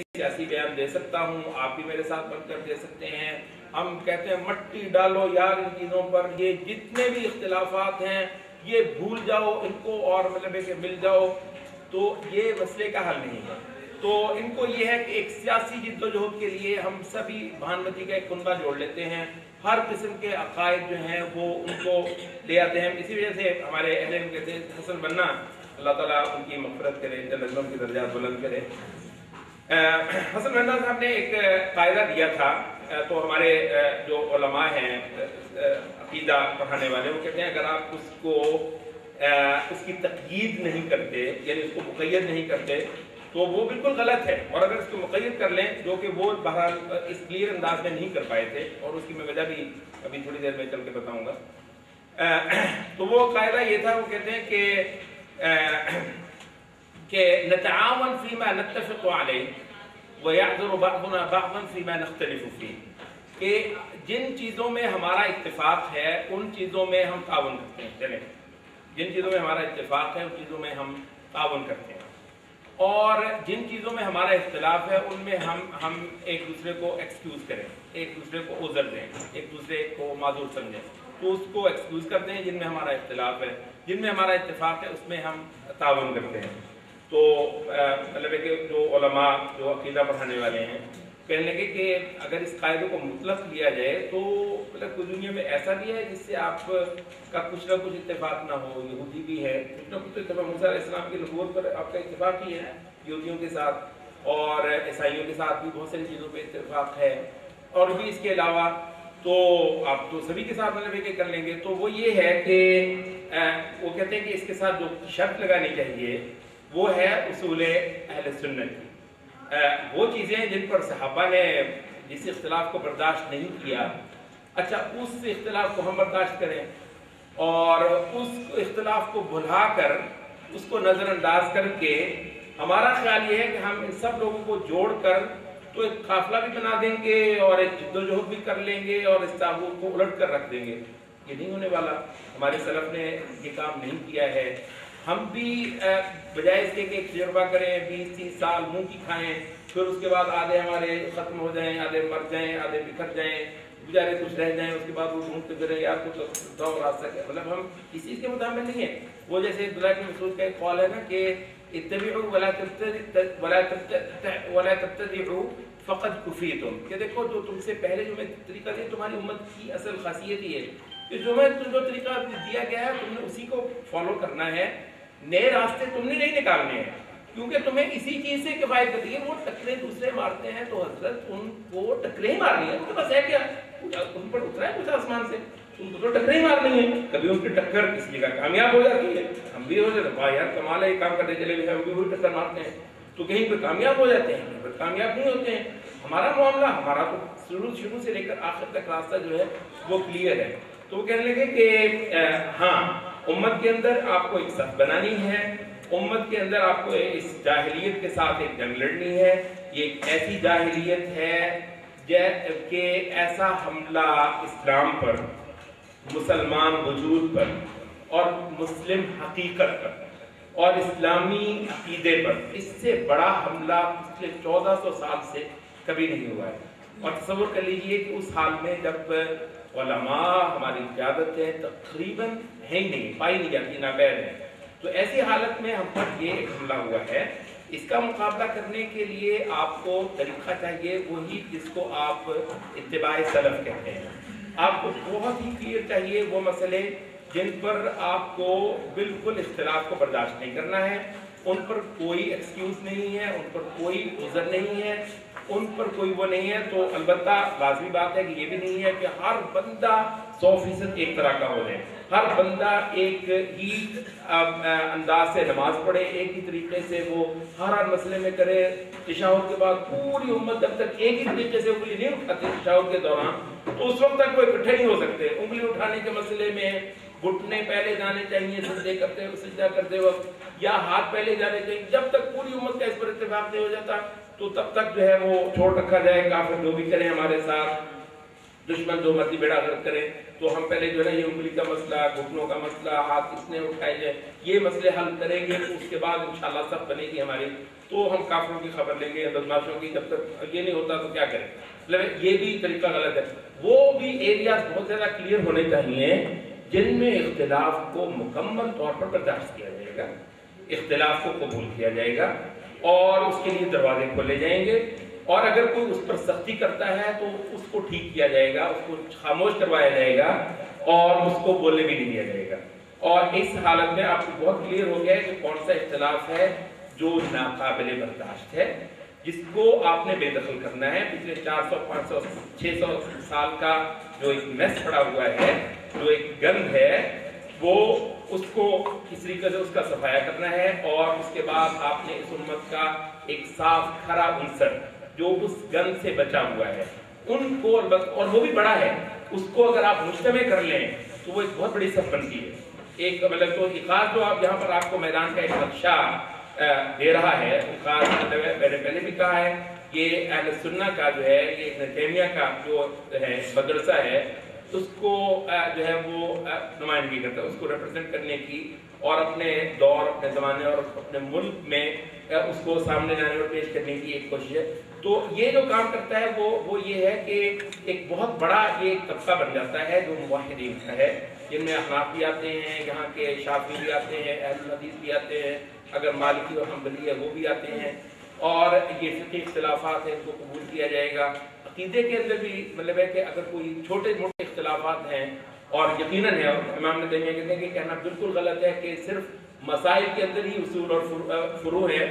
सियासी बयान दे सकता हूँ, आप भी मेरे साथ बनकर दे सकते हैं। हम कहते हैं मट्टी डालो यार इन चीज़ों पर, ये जितने भी इख्तिलाफात हैं ये भूल जाओ इनको और मतलब है कि मिल जाओ, तो ये मसले का हल नहीं है। तो इनको ये है कि एक सियासी जिद्दोजहद के लिए हम सभी भानुमती का एक कुंबा जोड़ लेते हैं, हर किस्म के अकायद जो हैं वो उनको ले आते हैं। इसी वजह से हमारे अहले इल्म कहते हैं हसन बन्ना, अल्लाह ताला उनकी मग़फ़िरत करे, जन्नतों की दर्जात बुलंद करे। हसन बन्ना साहब ने एक कायदा दिया था, तो हमारे जो उलमा हैं अक़ीदा पढ़ाने वाले, वो कहते हैं अगर आप उसको उसकी तक़यीद नहीं करते, यानी उसको मुक़य्यद नहीं करते, तो वो बिल्कुल गलत है। और अगर उसको मुक़य्यद कर लें, जो कि वो बहरहाल इस क्लियर अंदाज में नहीं कर पाए थे, और उसकी मैं वजह भी अभी थोड़ी देर में चल के बताऊँगा। तो वो कायदा ये था, वो कहते हैं कि नतआवन फ़ीमा नत्तफ़िक़ु अलैहि व यअज़ुरु बअज़ुना बअज़न फ़ीमा नख़्तलिफ़ु फ़ीह, कि जिन चीज़ों में हमारा इत्तेफाक है उन चीज़ों में हम ताउन करते हैं। चलें, जिन चीज़ों में हमारा इत्तेफाक है उन चीज़ों में हम ताउन करते हैं, और जिन चीज़ों में हमारा इख्तिलाफ है उनमें हम एक दूसरे को एक्सक्यूज़ करें, एक दूसरे को उज़र दें, एक दूसरे को माजूर समझें, तो उसको एक्सक्यूज़ करते हैं। जिनमें हमारा इख्तिलाफ है, जिनमें हमारा इत्तेफाक है, उसमें हम ताउन करते हैं। तो मतलब है कि जो उलमा जो अक़ीदा पढ़ाने वाले हैं कहने लगे कि अगर इस कायदे को मुतलक लिया जाए तो मतलब कुछ दुनिया में ऐसा भी है जिससे आपका कुछ ना कुछ इत्तेफाक ना हो। यहूदी भी है, कुछ ना कुछ तो इत्तेफाक, मूसा अलैहिस्सलाम की नबूवत पर आपका इत्तेफाक ही है यहूदियों के साथ, और ईसाइयों के साथ भी बहुत सारी चीज़ों पर इत्तेफाक है, और भी इसके अलावा तो आप तो सभी के साथ मतलब एक कर लेंगे। तो वो ये है कि वो कहते हैं कि इसके साथ जो शर्त लगानी चाहिए वो है उसूल अहले सुन्नत की, वो चीज़ें जिन पर सहाबा ने जिस इख्तिलाफ को बर्दाश्त नहीं किया, अच्छा उस इख्तिलाफ को हम बर्दाश्त करें और उस इख्तिलाफ को भुला कर उसको नज़रअंदाज करके हमारा ख्याल ये है कि हम इन सब लोगों को जोड़ कर तो एक काफिला भी बना देंगे और एक जिद्दोजहद भी कर लेंगे और इस ताबूत को उलट कर रख देंगे। ये नहीं होने वाला, हमारे सलफ ने ये काम नहीं किया है। हम भी बजाय इसके कि तजुर्बा करें 20-30 साल मुंह की खाएं, फिर उसके बाद आधे हमारे ख़त्म हो जाएं, आधे मर जाएं, आधे बिखर जाएं, बेचारे कुछ रह जाएं, उसके बाद वो ढूंढते फिरें यार कुछ तो रास्ता क्या, मतलब हम इसी के मुताबिक नहीं है। वो जैसे अब्दुल्लाह इब्न मसूद का एक कौल है ना कि इत्तबिउ वला तब्तदिउ फ़क़द कुफ़ीतुम, कि देखो जो तुमसे पहले जो मैं तरीका दिया तुम्हारी उम्मत की असल खासियत ही है कि जो तरीका दिया गया है तुमने उसी को फॉलो करना है, नए रास्ते तुमने नहीं निकालने हैं, क्योंकि तुम्हें इसी चीज से किफायत करती है। वो टकरे दूसरे मारते हैं तो हजरत उनको टकरे ही मारनी है, उनके पास है क्या, उन पर उतरा है कुछ आसमान से, उनको तो टकरे ही मारनी है। कभी उनकी टक्कर किसी जगह कामयाब हो जाती है, हम भी हो जाते हैं यार कमाल है, काम करते चले गए, हम भी वही टक्कर मारते हैं, तो कहीं पर कामयाब हो जाते हैं, कहीं पर कामयाब नहीं होते हैं। हमारा मामला, हमारा तो शुरू से लेकर आखिर तक रास्ता जो है वो क्लियर है। तो वो कहने लगे कि हाँ, उम्मत के अंदर आपको एक सफ बनानी है, उम्मत के अंदर आपको इस जाहिलियत के साथ एक जंग लड़नी है। ये एक ऐसी जाहिलियत है कि ऐसा हमला इस्लाम पर, मुसलमान वजूद पर और मुस्लिम हकीकत पर और इस्लामी अकीदे पर, इससे बड़ा हमला पिछले 1400 साल से कभी नहीं हुआ है। और तसव्वुर कर लीजिए कि उस हाल में जब उलमा हमारी क़यादत है तकरीबन है ही नहीं, पाई नहीं जाती, नाबैद है, तो ऐसी हालत में हम पर ये हमला हुआ है। इसका मुकाबला करने के लिए आपको तरीका चाहिए वही जिसको आप इत्तिबाए सलफ कहते हैं। आपको बहुत ही क्लियर चाहिए वो मसले जिन पर आपको बिल्कुल इख्तिलाफ को बर्दाश्त नहीं करना है, उन पर कोई एक्सक्यूज नहीं है, उन पर कोई उज़र नहीं है, उन पर कोई वो नहीं है। तो अलबत्ता लाजमी बात है कि ये भी नहीं है कि हर बंदा 100% एक तरह का हो जाए, हर बंदा एक ही अंदाज से नमाज पढ़े, एक ही तरीके से वो हर मसले में करे। तशहुद के बाद पूरी उम्मत जब तक एक ही तरीके से उंगली नहीं उठाती तशहुद के दौरान, तो उस वक्त तक वो इकट्ठे नहीं हो सकते। उंगली उठाने के मसले में घुटने पहले जाने चाहिए सजदे करते हुए, सजदा करते वक्त, या हाथ पहले जाने चाहिए। जब तक पूरी उम्मत का इस पर इत्तेफाक नहीं हो जाता तो तब तक जो है वो छोड़ रखा जाए। काफिर जो भी करें हमारे साथ, दुश्मन जो मर्जी बेड़ा गर्द करें, तो हम पहले जो है ये उंगली का मसला, घुटनों का मसला, हाथ किसने उठाए जाए, ये मसले हल करेंगे, तो उसके बाद इंशाल्लाह सब बनेगी हमारी تو ہم کافروں کی خبر لیں گے یا بدماشوں کی، جب تک یہ نہیں ہوتا تو کیا کریں. مطلب یہ بھی طریقہ غلط ہے. وہ بھی ایریاز بہت زیادہ کلیئر ہونے چاہیے جن میں اختلاف کو مکمل طور پر برداشت کیا جائے گا، اختلاف کو قبول کیا جائے گا اور اس کے لیے دروازے کھولے جائیں گے، اور اگر کوئی اس پر سختی کرتا ہے تو اس کو ٹھیک کیا جائے گا، اس کو خاموش کروایا جائے گا اور اس کو بولنے بھی نہیں دیا جائے گا. اور اس حالت میں آپ کو بہت کلیئر ہو گیا ہے کہ کون سا اختلاف ہے جو ناقابل برداشت ہے، جس کو آپ نے بے دخل کرنا ہے. پچھلے 400 500 600 سال کا جو ایک میس پڑا ہوا ہے، جو ایک گند ہے، وہ اس کو کس طریقے سے اس کا صفایا کرنا ہے. اور اس کے بعد آپ نے اس امت کا ایک صاف کھرا عنصر جو اس گند سے بچا ہوا ہے ان کو، اور وہ بھی بڑا ہے، اس کو اگر آپ مجتمع کر لیں تو وہ ایک بہت بڑی صف بنتی ہے. ایک مطلب تو اقاض جو آپ یہاں پر آپ کو میدان کا ایک نقشہ دے رہا ہے، اقاض مطلب میں نے پہلے بھی کہا ہے یہ اہل سنہ کا جو ہے، یہ ابن تیمیہ کا جو ہے مدرسہ ہے، اس کو جو ہے وہ نمائندگی کرتا ہے، اس کو ریپرزینٹ کرنے کی اور اپنے دور، اپنے زمانے اور اپنے ملک میں اس کو سامنے لانے اور پیش کرنے کی ایک کوشش ہے. تو یہ جو کام کرتا ہے وہ یہ ہے کہ ایک بہت بڑا یہ طبقہ بن جاتا ہے جو موحدین کا ہے، جن میں احناف بھی آتے ہیں، یہاں کے شافعی بھی آتے ہیں، اہل الحدیث بھی آتے ہیں، اگر مالکی اور حنبلی ہے وہ بھی آتے ہیں، اور یہ فقہی اختلافات ہیں ان کو قبول کیا جائے گا. عقیدے کے اندر بھی مطلب ہے کہ اگر کوئی چھوٹے موٹے اختلافات ہیں، اور یقیناً ہے، اور امام نے تیمیہ کہتے ہیں کہ کہنا بالکل غلط ہے کہ صرف مسائل کے اندر ہی اصول اور فروع ہے،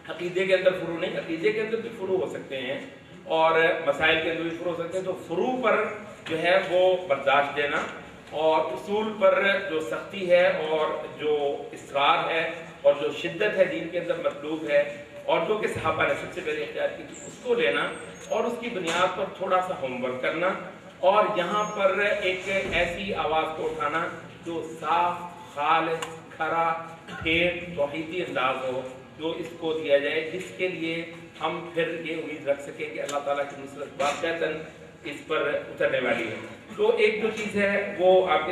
عقیدے کے اندر فروع نہیں. عقیدے کے اندر بھی فروع ہو سکتے ہیں اور مسائل کے اندر بھی فروع ہو سکتے ہیں. تو فروع پر جو ہے وہ برداشت دینا، اور اصول پر جو سختی ہے اور جو اصرار ہے اور جو شدت ہے دین کے اندر مطلوب ہے، اور جو کہ صحابہ نے سب سے پہلے اختیار کی تھی، اس کو لینا اور اس کی بنیاد پر تھوڑا سا ہوم ورک کرنا، اور یہاں پر ایک ایسی آواز کو اٹھانا جو صاف، خالص، کھرا، ٹھیک، توحیدی انداز ہو، جو اس کو دیا جائے، جس کے لیے ہم پھر یہ امید رکھ سکیں کہ اللہ تعالیٰ کی نصرت واقعتاً اس پر اترنے والی ہے. تو ایک جو چیز ہے وہ آپ کے